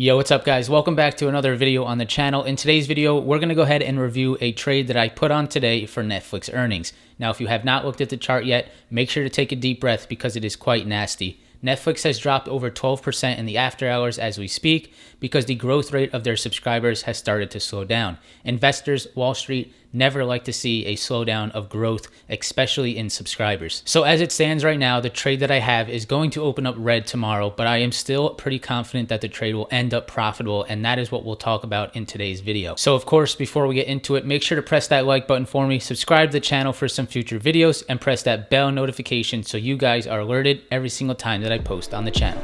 Yo, what's up guys? Welcome back to another video on the channel. In today's video, we're going to go ahead and review a trade that I put on today for Netflix earnings. Now, if you have not looked at the chart yet, make sure to take a deep breath because it is quite nasty. Netflix has dropped over 12% in the after hours as we speak because the growth rate of their subscribers has started to slow down. Investors, Wall Street, never like to see a slowdown of growth, especially in subscribers. So as it stands right now, the trade that I have is going to open up red tomorrow, but I am still pretty confident that the trade will end up profitable, and that is what we'll talk about in today's video. So of course, before we get into it, make sure to press that like button for me, subscribe to the channel for some future videos, and press that bell notification so you guys are alerted every single time that I post on the channel.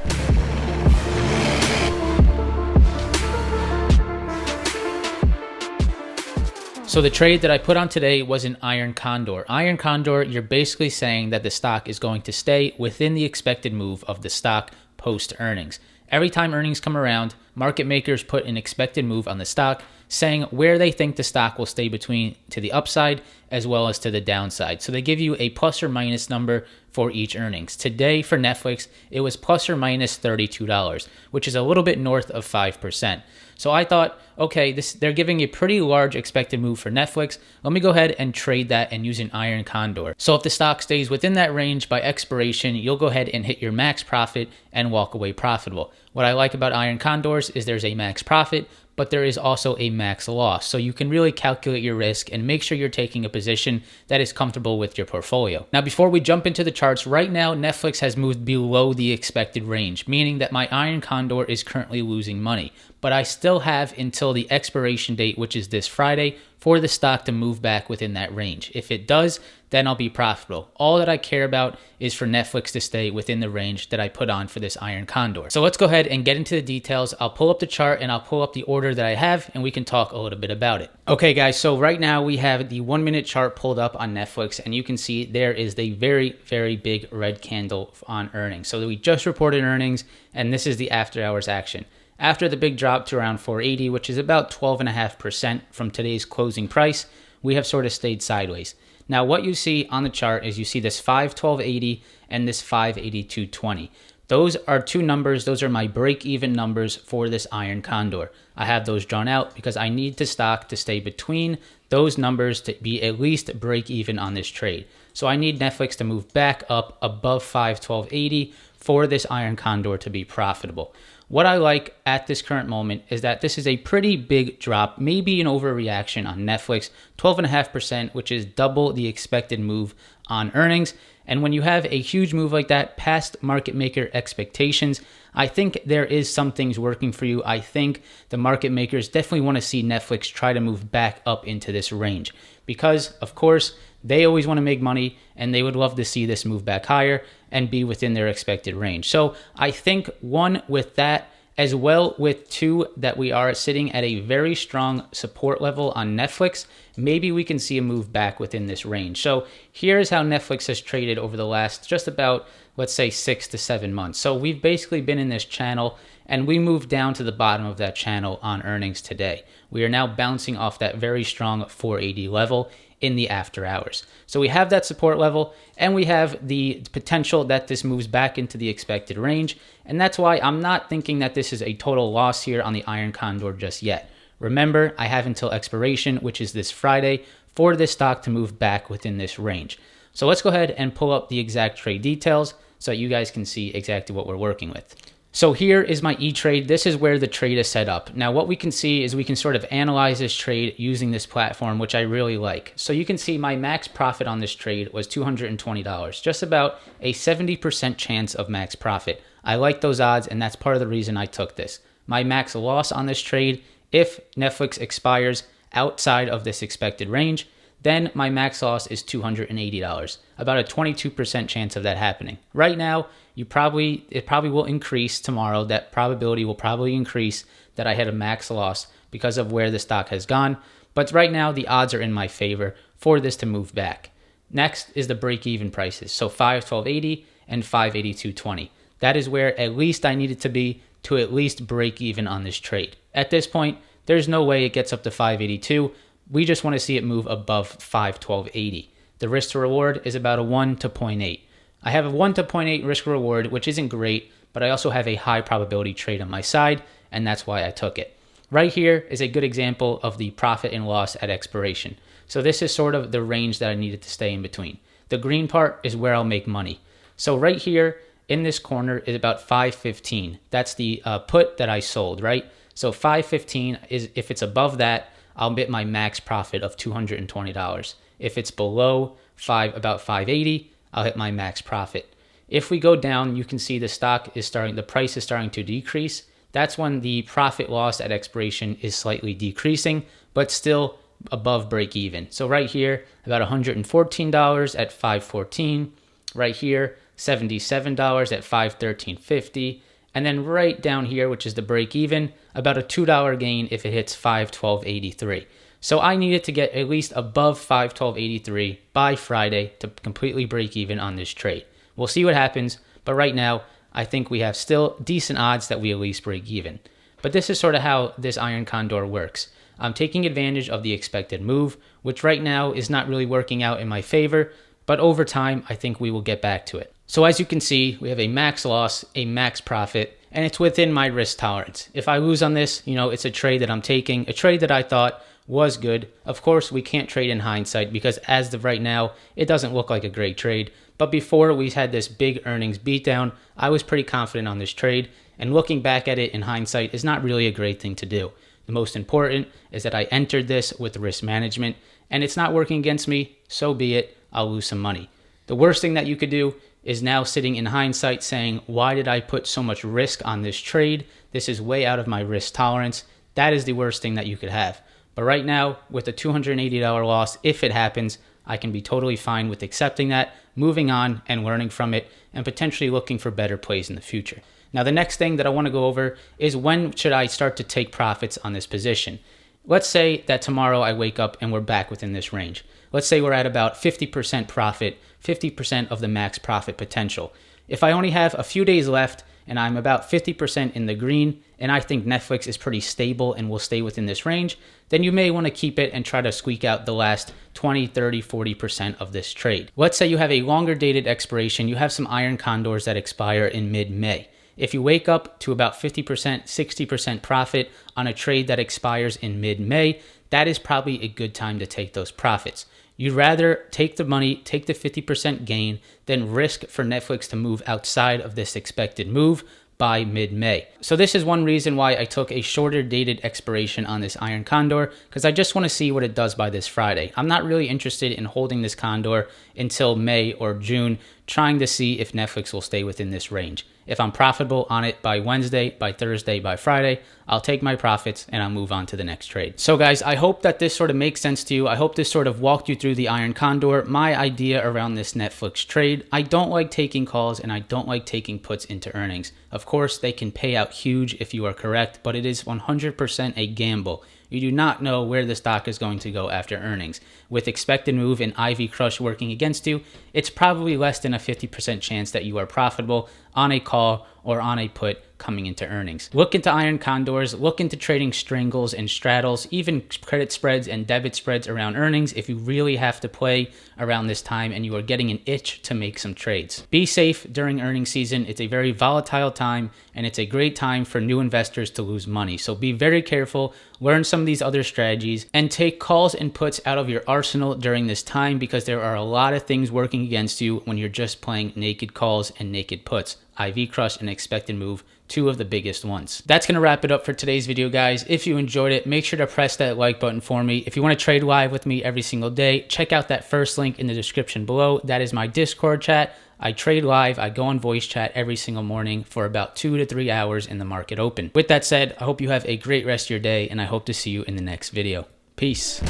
So the trade that I put on today was an Iron Condor. Iron Condor, you're basically saying that the stock is going to stay within the expected move of the stock post earnings. Every time earnings come around, market makers put an expected move on the stock, saying where they think the stock will stay between to the upside as well as to the downside. So they give you a plus or minus number for each earnings. Today for Netflix, it was plus or minus $32, which is a little bit north of 5%. So I thought, okay, they're giving a pretty large expected move for Netflix. Let me go ahead and trade that and use an Iron Condor. So if the stock stays within that range by expiration, you'll go ahead and hit your max profit and walk away profitable. What I like about Iron Condors is there's a max profit, but there is also a max loss. So you can really calculate your risk and make sure you're taking a position that is comfortable with your portfolio. Now, before we jump into the charts, right now, Netflix has moved below the expected range, meaning that my Iron Condor is currently losing money. But I still have until the expiration date, which is this Friday, for the stock to move back within that range. If it does, then I'll be profitable. All that I care about is for Netflix to stay within the range that I put on for this Iron Condor. So let's go ahead and get into the details. I'll pull up the chart and I'll pull up the order that I have and we can talk a little bit about it. Okay guys, so right now we have the 1 minute chart pulled up on Netflix and you can see there is the very, very big red candle on earnings. So we just reported earnings and this is the after hours action. After the big drop to around 480, which is about 12.5% from today's closing price, we have sort of stayed sideways. Now, what you see on the chart is you see this 512.80 and this 582.20. Those are two numbers. Those are my break-even numbers for this Iron Condor. I have those drawn out because I need the stock to stay between those numbers to be at least break-even on this trade. So I need Netflix to move back up above 512.80 for this Iron Condor to be profitable. What I like at this current moment is that this is a pretty big drop, maybe an overreaction on Netflix, 12.5%, which is double the expected move on earnings. And when you have a huge move like that past market maker expectations, I think there is some things working for you. I think the market makers definitely want to see Netflix try to move back up into this range because, of course, they always want to make money and they would love to see this move back higher and be within their expected range. So I think one, with that, as well with two, that we are sitting at a very strong support level on Netflix, maybe we can see a move back within this range. So here's how Netflix has traded over the last just about, let's say, 6 to 7 months. So we've basically been in this channel and we moved down to the bottom of that channel on earnings today. We are now bouncing off that very strong 480 level in the after hours. So we have that support level and we have the potential that this moves back into the expected range. And that's why I'm not thinking that this is a total loss here on the Iron Condor just yet. Remember, I have until expiration, which is this Friday, for this stock to move back within this range. So let's go ahead and pull up the exact trade details so that you guys can see exactly what we're working with. So here is my E-Trade. This is where the trade is set up. Now what we can see is we can sort of analyze this trade using this platform, which I really like. So you can see my max profit on this trade was $220, just about a 70% chance of max profit. I like those odds and that's part of the reason I took this. My max loss on this trade, if Netflix expires outside of this expected range, then my max loss is $280, about a 22% chance of that happening. Right now, it probably will increase tomorrow. That probability will probably increase that I had a max loss because of where the stock has gone. But right now, the odds are in my favor for this to move back. Next is the break-even prices. So 512.80 and 582.20. That is where at least I needed to be to at least break even on this trade. At this point, there's no way it gets up to 582. We just want to see it move above 512.80. The risk to reward is about a 1 to 0.8. I have a 1 to 0.8 risk reward, which isn't great, but I also have a high probability trade on my side, and that's why I took it. Right here is a good example of the profit and loss at expiration. So this is sort of the range that I needed to stay in between. The green part is where I'll make money. So right here in this corner is about 515. That's the put that I sold, right? So 515 is, if it's above that, I'll hit my max profit of $220. If it's below about 580, I'll hit my max profit. If we go down, you can see the price is starting to decrease. That's when the profit loss at expiration is slightly decreasing, but still above break even. So right here, about $114 at 514. Right here, $77 at 513.50. And then right down here, which is the break even, about a $2 gain if it hits 512.83. So I needed to get at least above 512.83 by Friday to completely break even on this trade. We'll see what happens, but right now, I think we have still decent odds that we at least break even. But this is sort of how this Iron Condor works. I'm taking advantage of the expected move, which right now is not really working out in my favor, but over time, I think we will get back to it. So as you can see, we have a max loss, a max profit, and it's within my risk tolerance. If I lose on this, it's a trade that I'm taking, a trade that I thought was good. Of course, we can't trade in hindsight because as of right now, it doesn't look like a great trade. But before we had this big earnings beatdown, I was pretty confident on this trade, and looking back at it in hindsight is not really a great thing to do. The most important is that I entered this with risk management, and it's not working against me, so be it, I'll lose some money. The worst thing that you could do is now sitting in hindsight saying, why did I put so much risk on this trade? This is way out of my risk tolerance. That is the worst thing that you could have. But right now, with a $280 loss, if it happens, I can be totally fine with accepting that, moving on and learning from it, and potentially looking for better plays in the future. Now, the next thing that I want to go over is when should I start to take profits on this position? Let's say that tomorrow I wake up and we're back within this range. Let's say we're at about 50% profit, 50% of the max profit potential. If I only have a few days left and I'm about 50% in the green, and I think Netflix is pretty stable and will stay within this range, then you may want to keep it and try to squeak out the last 20, 30, 40% of this trade. Let's say you have a longer dated expiration, you have some Iron Condors that expire in mid-May. If you wake up to about 50%, 60% profit on a trade that expires in mid-May, that is probably a good time to take those profits. You'd rather take the money, take the 50% gain, than risk for Netflix to move outside of this expected move by mid-May. So this is one reason why I took a shorter dated expiration on this Iron Condor, because I just want to see what it does by this Friday. I'm not really interested in holding this Condor until May or June, trying to see if Netflix will stay within this range. If I'm profitable on it by Wednesday, by Thursday, by Friday, I'll take my profits and I'll move on to the next trade. So guys, I hope that this sort of makes sense to you. I hope this sort of walked you through the Iron Condor, my idea around this Netflix trade. I don't like taking calls and I don't like taking puts into earnings. Of course, they can pay out huge if you are correct, but it is 100% a gamble. You do not know where the stock is going to go after earnings. With expected move and IV crush working against you, it's probably less than a 50% chance that you are profitable on a call or on a put coming into earnings. Look into Iron Condors, look into trading strangles and straddles, even credit spreads and debit spreads around earnings if you really have to play around this time and you are getting an itch to make some trades. Be safe during earnings season. It's a very volatile time and it's a great time for new investors to lose money. So be very careful, learn some of these other strategies, and take calls and puts out of your arsenal during this time because there are a lot of things working against you when you're just playing naked calls and naked puts. IV crush and expected move, two of the biggest ones. That's going to wrap it up for today's video, guys. If you enjoyed it, make sure to press that like button for me. If you want to trade live with me every single day, check out that first link in the description below. That is my Discord chat. I trade live. I go on voice chat every single morning for about 2 to 3 hours in the market open. With that said, I hope you have a great rest of your day, and I hope to see you in the next video. Peace.